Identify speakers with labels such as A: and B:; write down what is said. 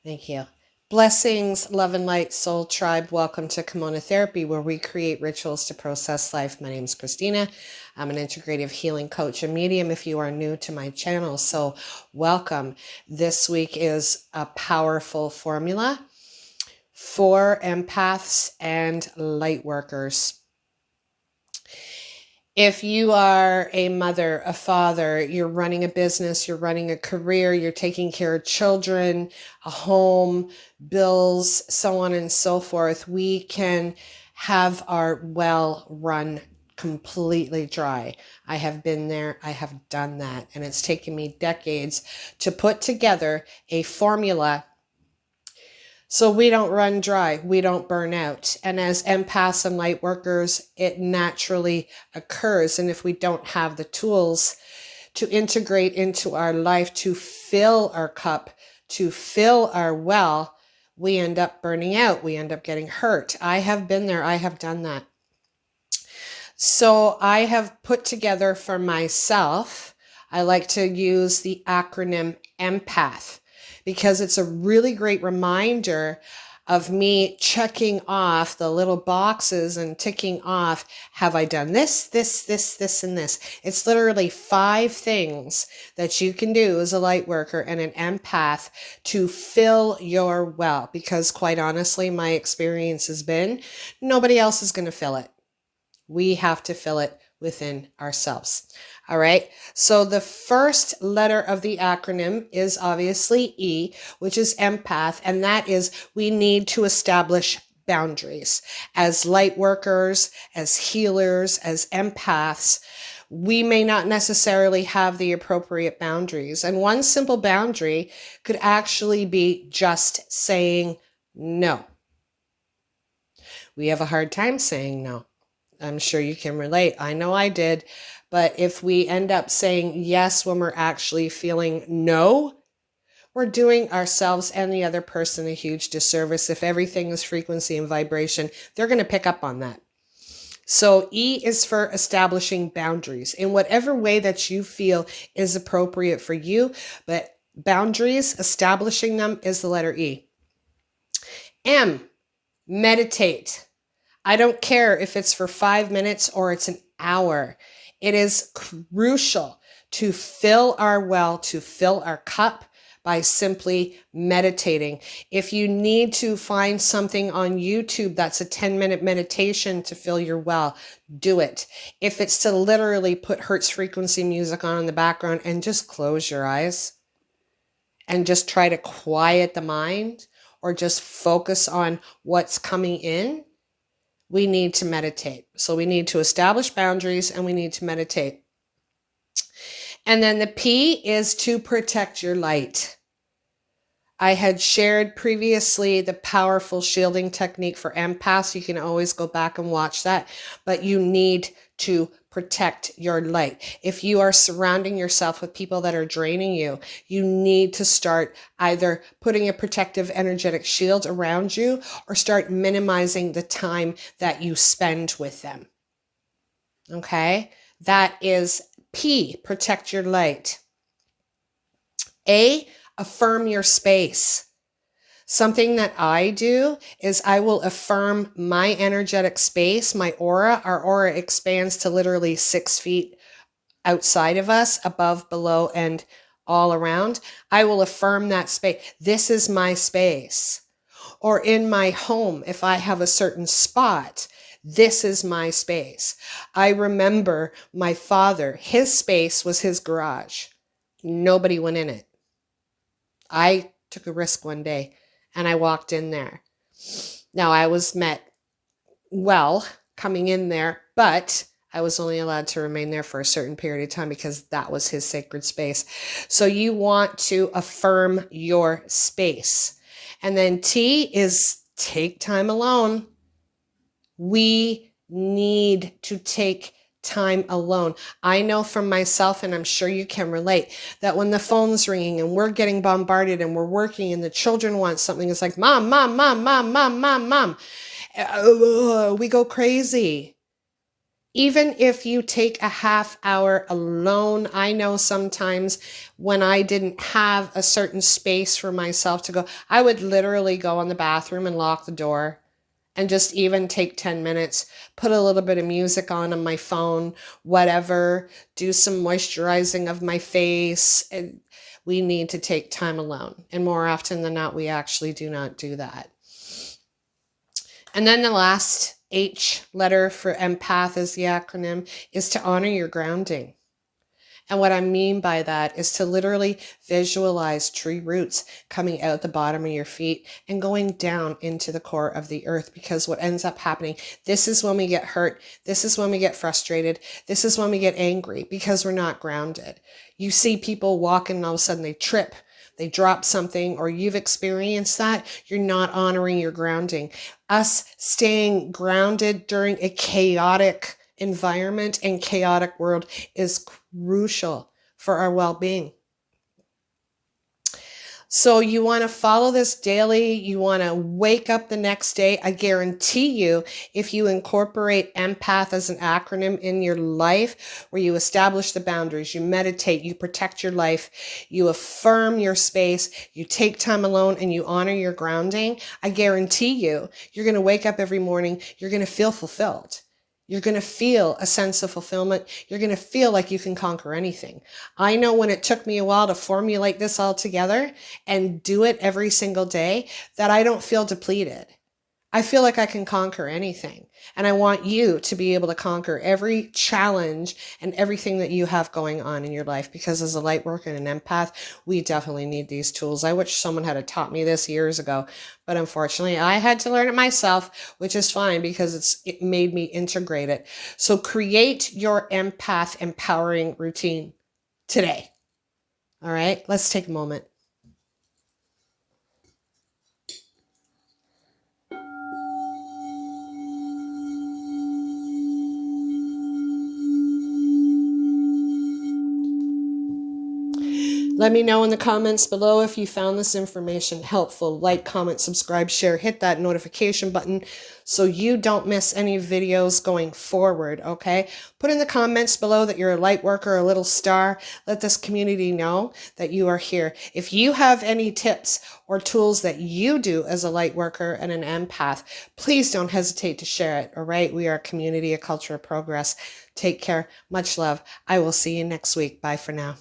A: Thank you. Blessings, love and light, soul tribe. Welcome to Kimona Therapy, where we create rituals to process life. My name is Christina. I'm an integrative healing coach and medium if you are new to my channel. So welcome. This week is a powerful formula for empaths and light workers. If you are a mother, a father, you're running a business, you're running a career, you're taking care of children, a home, bills, so on and so forth, we can have our well run completely dry. I have been there, I have done that, and it's taken me decades to put together a formula so we don't run dry, we don't burn out. And as empaths and light workers, it naturally occurs. And if we don't have the tools to integrate into our life, to fill our cup, to fill our well, we end up burning out. We end up getting hurt. I have been there. I have done that. So I have put together for myself, I like to use the acronym Empath, because it's a really great reminder of me checking off the little boxes and ticking off, have I done this, this, and this? It's literally 5 things that you can do as a light worker and an empath to fill your well. Because quite honestly, my experience has been nobody else is going to fill it. We have to fill it within ourselves. All right. So the first letter of the acronym is obviously E, which is empath. And that is we need to establish boundaries. As light workers, as healers, as empaths, we may not necessarily have the appropriate boundaries. And one simple boundary could actually be just saying no. We have a hard time saying no. I'm sure you can relate. I know I did. But if we end up saying yes when we're actually feeling no, we're doing ourselves and the other person a huge disservice. If everything is frequency and vibration, they're going to pick up on that. So E is for establishing boundaries in whatever way that you feel is appropriate for you. But boundaries, establishing them, is the letter E. M, meditate. I don't care if it's for 5 minutes or it's an hour. It is crucial to fill our well, to fill our cup by simply meditating. If you need to find something on YouTube that's a 10-minute meditation to fill your well, do it. If it's to literally put Hertz frequency music on in the background and just close your eyes and just try to quiet the mind or just focus on what's coming in, we need to meditate. So we need to establish boundaries and we need to meditate. And then the P is to protect your light. I had shared previously the powerful shielding technique for empaths. You can always go back and watch that, but you need to protect your light. If you are surrounding yourself with people that are draining you, you need to start either putting a protective energetic shield around you or start minimizing the time that you spend with them. Okay? That is P, protect your light. A, affirm your space. Something that I do is I will affirm my energetic space, my aura. Our aura expands to literally 6 feet outside of us, above, below, and all around. I will affirm that space. This is my space. Or in my home, if I have a certain spot, this is my space. I remember my father, his space was his garage. Nobody went in it. I took a risk one day. And I walked in there. Now, I was met well coming in there, but I was only allowed to remain there for a certain period of time because that was his sacred space. So you want to affirm your space. And then T is take time alone. We need to take time alone. I know from myself, and I'm sure you can relate, that when the phone's ringing and we're getting bombarded and we're working and the children want something, it's like, mom, mom, mom, mom, mom, mom, mom. We go crazy. Even if you take a half hour alone, I know sometimes when I didn't have a certain space for myself to go, I would literally go in the bathroom and lock the door and just even take 10 minutes, put a little bit of music on my phone, whatever, do some moisturizing of my face. And we need to take time alone. And more often than not, we actually do not do that. And then the last H letter for empath is the acronym is to honor your grounding. And what I mean by that is to literally visualize tree roots coming out the bottom of your feet and going down into the core of the earth. Because what ends up happening, this is when we get hurt. This is when we get frustrated. This is when we get angry because we're not grounded. You see people walking and all of a sudden they trip. They drop something, or you've experienced that. You're not honoring your grounding. Us staying grounded during a chaotic environment and chaotic world is crucial for our well-being. So you want to follow this daily. You want to wake up the next day. I guarantee you, if you incorporate empath as an acronym in your life, where you establish the boundaries, you meditate, you protect your life, you affirm your space, you take time alone, and you honor your grounding, I guarantee you, you're going to wake up every morning, you're going to feel fulfilled. You're going to feel a sense of fulfillment. You're going to feel like you can conquer anything. I know when it took me a while to formulate this all together and do it every single day, that I don't feel depleted. I feel like I can conquer anything. And I want you to be able to conquer every challenge and everything that you have going on in your life. Because as a light worker and an empath, we definitely need these tools. I wish someone had taught me this years ago. But unfortunately, I had to learn it myself, which is fine because it made me integrate it. So create your empath empowering routine today. All right, let's take a moment. Let me know in the comments below if you found this information helpful. Like, comment, subscribe, share, hit that notification button so you don't miss any videos going forward, okay? Put in the comments below that you're a light worker, a little star. Let this community know that you are here. If you have any tips or tools that you do as a light worker and an empath, please don't hesitate to share it, all right? We are a community, a culture of progress. Take care. Much love. I will see you next week. Bye for now.